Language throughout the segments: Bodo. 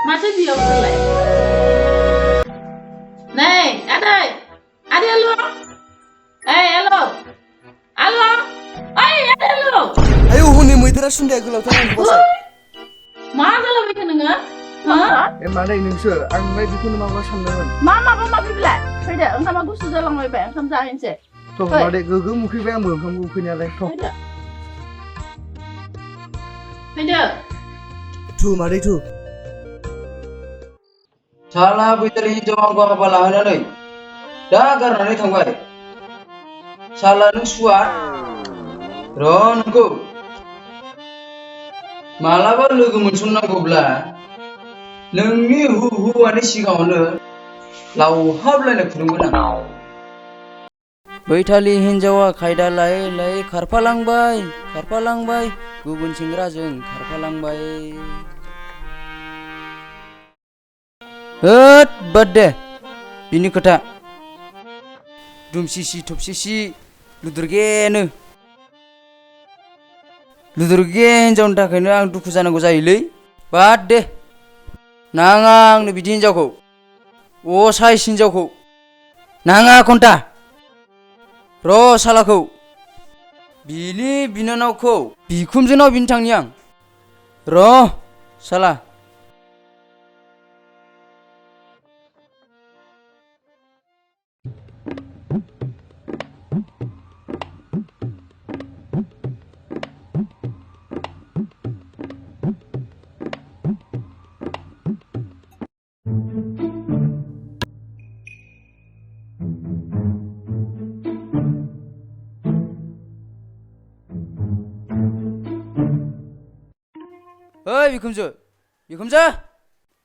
Masa dia mulai. Nih, ada lo. Halo. Halo. Ada lo. Ayo huni muidara sunday gulau tangan bosai. Masa lo bikin enggak? Hah? Mana ini sih? Ang mai bikin nama sandaran. Mama bilang. Sudah, engkau aku sudah lang mai bang, kamu sahin sih. Tuh, mana gege mukhi bang belum kamu mukhinya leh. Tuh. Sudah. Tuh, mana itu? Salah biteri jawab gua kepala nih. Dah karena ini tanggai. Salah nung suat. Ronku. Malah baru lu muncul nang gobla. Nungni hu ani sigaونه. Lau hablaने फुदुंगोन बैथालि हिन्जावा खायदा लायै खारफालांबाय गुबुन सेंग्राजों खारफालांबाय होद बाद दे बिनि खोथा दुमसिसि थुबसिसि लुदुरगे हिन्जावनि थाखायनो आं दुखु जानांगौ जायोलै बाद दे नाङा आंनो बिदि हिन्जावखौ साइस हिन्जावखौ नाङा घन्टा र' सालाखौ बिनि बिनानावखौ बिखुमजोनाव बिनो थांनि आं र' साला ओइ बिखुमजो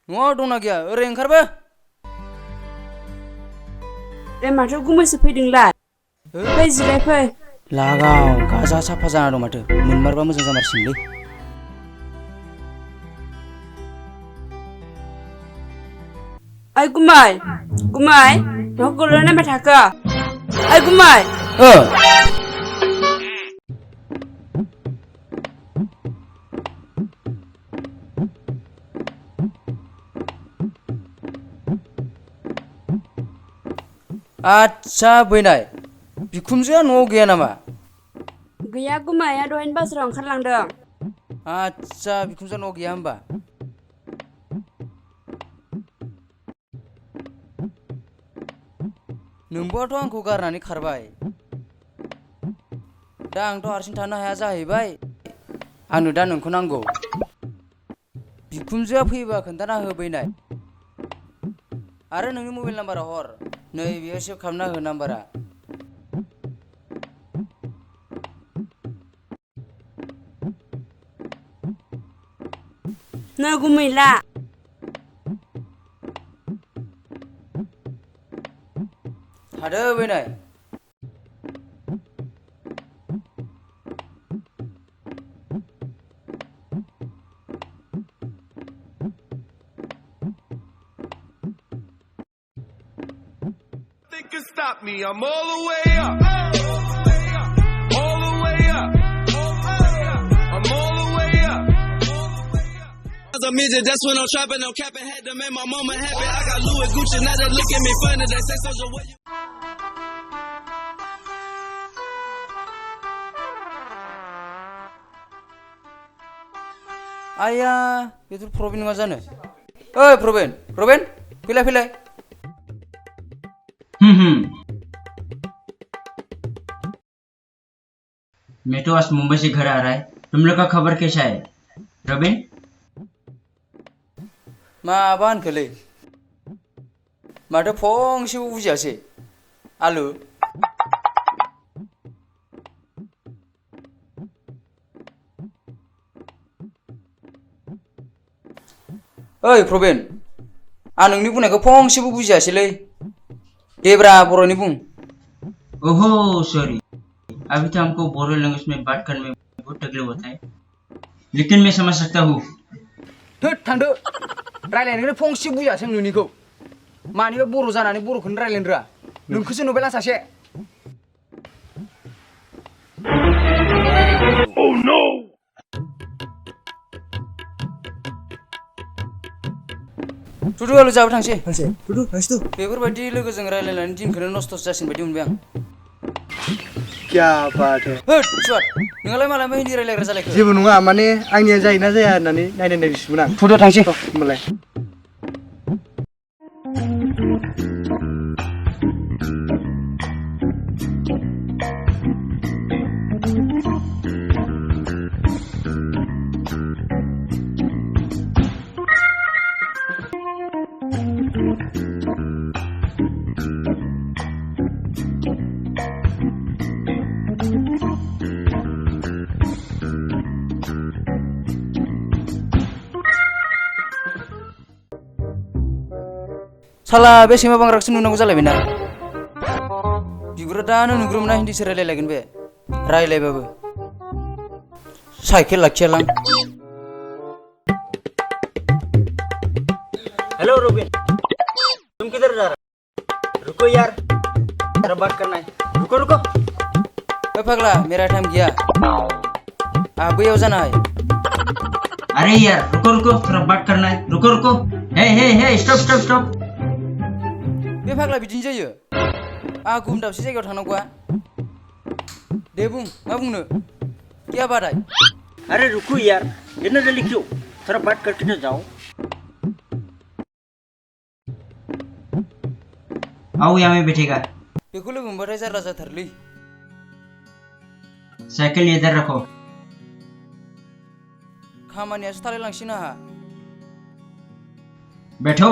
न'आव दंना गैया ओरै ओंखारबो माथो गुमैसो फैदोंलाय फै जिराय फै लागाव गाजा साफा जाना दं माथो मोनमारबा मोजां जामारसिगोनलै ओइ गुमै न'खौ गोलैना नायबाय थाखो ओइ गुमै आच्छा बैनाय बिखुमजोआ न'आव गैया नामा गैया गुमाया दहायनो बाजाराव ओंखारलांदों आच्छा बिखुमजोआ न'आव गैया होमबा नोंबोथ' आंखौ गारनानै खारबाय दा आंथ' हारसिं थानो हाया जाहैबाय आंनो दा नोंखौ नांगौ बिखुमजोआ फैबा खोन्थाना हो बैनाय आरो नोंनि मबाइल नाम्बारा हर नै बेयाव सेभ खालामना हो नाम्बारा नै गुमैला थादो बैनाय Stop me, I'm all the way up. All the way up. I'm all the way up. As a midget, that's when I'm trapping, I'm capping, had to make my mama happy. I got Louis Gucci, now they look at me funny, they say so your way. आया बेथ' प्रबिन नङा जानो ओइ प्रबिन फैलाय मैं तो आज मुंबई से घर आ रहा है तुम लोग का खबर कैसा है प्रबिन माबा होनखोलै माथो फंसेबो बुजियासै आलु ओइ प्रबिन आं नोंनि बुंनायखौ फंसेबो बुजियासैलै देब्रा बर'नि बुं ओहो सॉरी अभी तो हमको बोरो लैंग्वेज में बात करने में बहुत तकलीफ होता है लेकिन मैं समझ सकता हूँ थांदो रायलायनोनो फंसे बुजियासै आं नोंनिखौ मानिबा बर' जानानै बर'खौनो रायलायनो रोङा नोंखौसो नुबाय आं सासे Tutu kalau jawab tangsi. Tangsi. Tutu, tangsi tuh. बेफोरबायदि लोगोजों रायलायनानै दिनखौनो नस्थ' जासिन बायदि मोनबाय आं। क्या बात है? होद सुवाद नोंलाय मालाय मा हिन्दी रायलायग्रा जालायखो? जेबो नङा माने आंनिया जायोना जाया होननानै नायनायसिमोन आं। थुदो थांसै। होमबालाय। साला बे सैमा बांग्राखौसो नुनांगौ जालायबायना बिगुरा दानो नुग्रोमोना हिन्दीसो रायलायलायगोन बे रायलायबाबो साइकेल लाखियालां हेलो रोबिन तुम किधर जा रहे रुको यार जरा बात करना है रुको रुको ओए पगला मेरा टाइम गया आप बैयाव जाना है अरे यार रुको रुको थोड़ा बात करना है रुको रुको हे स्टॉप स्टॉप स्टॉप बे फाग्ला बिदिनो जायो आं गुबुन दाबसे जायगायाव थांनांगौआ दे बुं मा बुंनो क्या बात है अरे रुको यार इतना जल्दी क्यों थोड़ा बात करके तो जाओ आओ यहाँ में बैठेगा बेखौ लोगो मोनबाथाय जारला जाथारलै साइकिल इधर रखो खामानियासो थालायलांसिन आंहा बैठो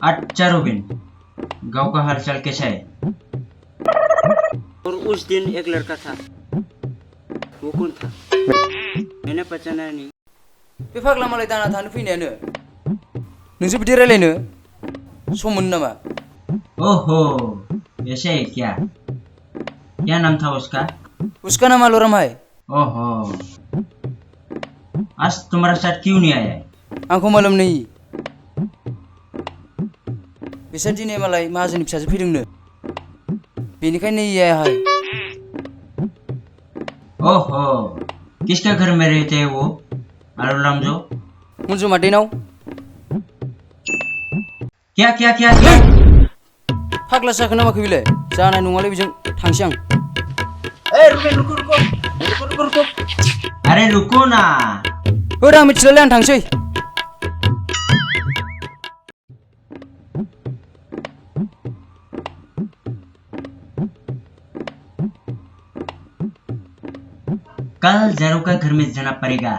अच्छा रोबिन गांव का हालचाल कैसा है और उस दिन एक लड़का था वो कौन था मैंने पहचाना नहीं बे फाग्ला मालाय दाना थानो फैनायानो नोंसो बिदि रायलायनो सम मोनो नामा ओहो ऐसे है क्या नाम था उसका नाम आलुराम है ओहो आज तुम्हारे साथ क्यों नहीं आया आंखौ मालूम नहीं बिसोर दिनै मालाय माहाजोननि फिसाजो फैदोंनो बेनिखायनो नहीं आया है ओहो किसके घर में रहते हैं वो आलुराम जो मुंजु मादैनाव क्या फाग्ला जाखो नामाखै बिलाय जानाय नङालै बेजों थांसै आं रुको अरे रुको ना होद आं मिथिलालै आं थांसै कल जरू का घर में जाना पड़ेगा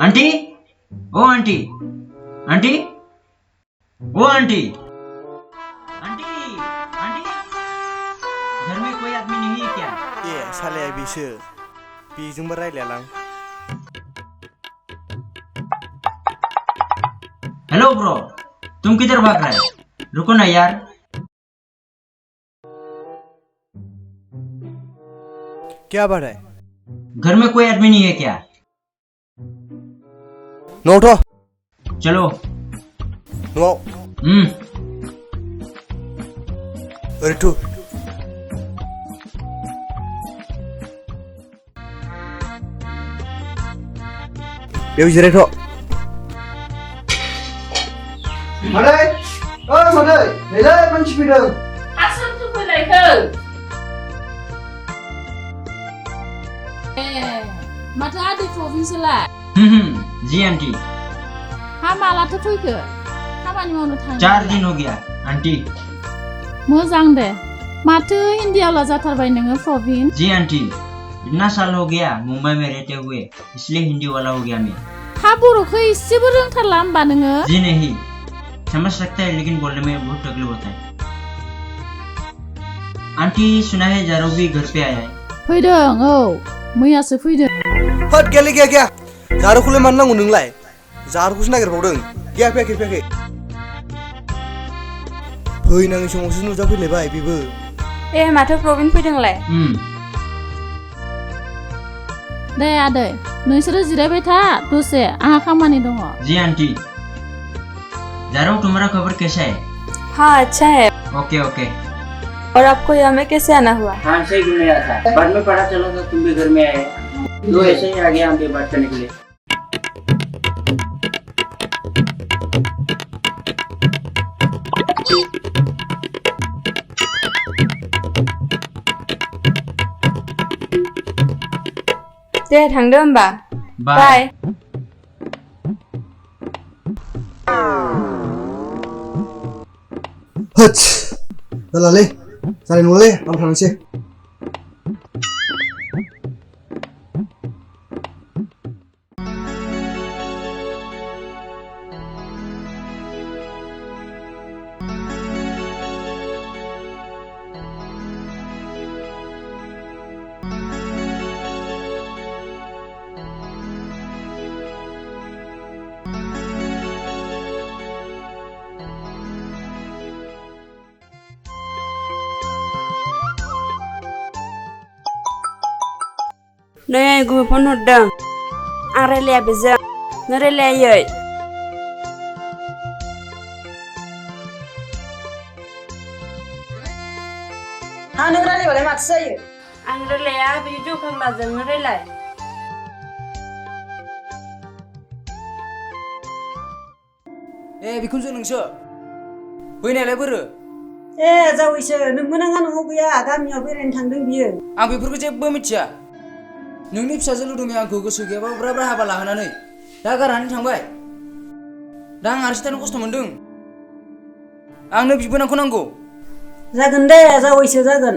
आंटी ओ आंटी आंटी ओ आंटी आंटी आंटी घर में कोई आदमी नहीं है क्या ए सालाया बेसो बेजोंबो रायलायालां हेलो ब्रो तुम किधर भाग रहे हो रुको ना यार क्या बात है घर में कोई आदमी नहीं है क्या न'आवथ' चलो न'आव ओरैथ' बेयाव जिरायथ' मादै ओइ मादै नैलै मानसि फैदों आसोरसो फैलायखो माथो आदै प्रभिन्सलाय जी आंटी हा मालाथो फैखो खामानि मावनो थाङो 4 दिन हो गया आंटी मोजां दे माथो हिन्दीयावला जाथारबाय नोङो प्रबिन जी आंटी इतना साल हो गया मुंबई में रहते हुए इसलिए हिंदी वाला हो गया मैं हा बर'खौ एसेबो रोंथारला होमबा नोङो जी नहीं समझ सकता है लेकिन बोलने में बहुत तकलीफ होता है आंटी सुना है जारो भी घर पे आया है फैदों औ मैयासो फैदों होद गैयालै गैया जारुखौलाय मानो नांगौ नोंलाय जारुखौसो नागिरबावदों गैया फैयाखै फैनाङै समावसो नुजाफैलायबाय बेबो ए माथो प्रबिन फैदोंलाय दे आदै नोंसोरो जिरायबाय था दसे आंहा खामानि दङ जी आंटी जारो तुम्हारा खबर कैसा है हाँ अच्छा है ओके ओके और आपको यहाँ में कैसे आना हुआ हाँ सही घूमने आया था बाद में पता चला था तुम भी घर में आए तो ऐसे ही आ गया हम पे बात करने के लिए दे थांदो होमबा बाय होथ जालालै जानाय नङालै आं थांनोसै नै आं गुबै फन हरदों आं रायलाया बेजों नों रायलायै नों रायलायबालाय माथो जायो आं रायलाया बिदि जौ फाग्लाजों नों रायलाय ए बिखुनजो नोंसो बैनायालाय बोरो ए जावैसो नोंमोनाङा न'आव गैया गामियाव बेरायनो थांदों बियो आं बेफोरखौ जेबो मिथिया नोंनि फिसाजो लुदुमाया आंखौ गोसो गैयाबा ब्रा ब्रा हाबा लाहोनानै दा गारनानै थांबाय दा आं हारसिं थानो खस्थ' मोनदों आंनो बिबोनांखौ नांगौ जागोन दे जावैसो जागोन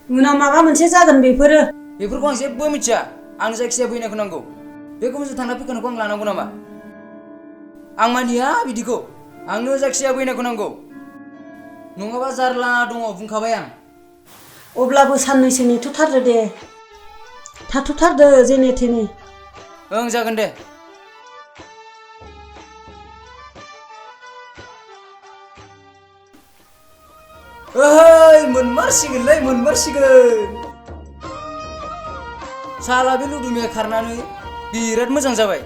उनाव माबा मोनसे जागोन बेफोरखौ आं जेबो मिथिया आंनो जायखिजाया बैनायखौ नांगौ बे गुबुनजों थांना फैखानायखौ आं लानांगौ नामा आं मानिया बिदिखौ आंनो जायखिजाया बैनायखौ नांगौ नङाबा जारला दङ बुंखाबाय आं अब्लाबो साननैसो नेथ'थारदो दे थाथ'थारदो जेने थेने ओं जागोन दे ओइ मोनमारसिगोन साला बे लुदुमाया खारनानै बिराद मोजां जाबाय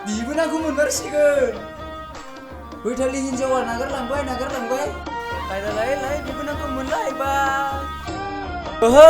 बिबोनांखौ मोनमारसिगोन बैथालि हिनजावा नागारलांबाय लाय बिबोनांखौ मोनलायबाय ओहो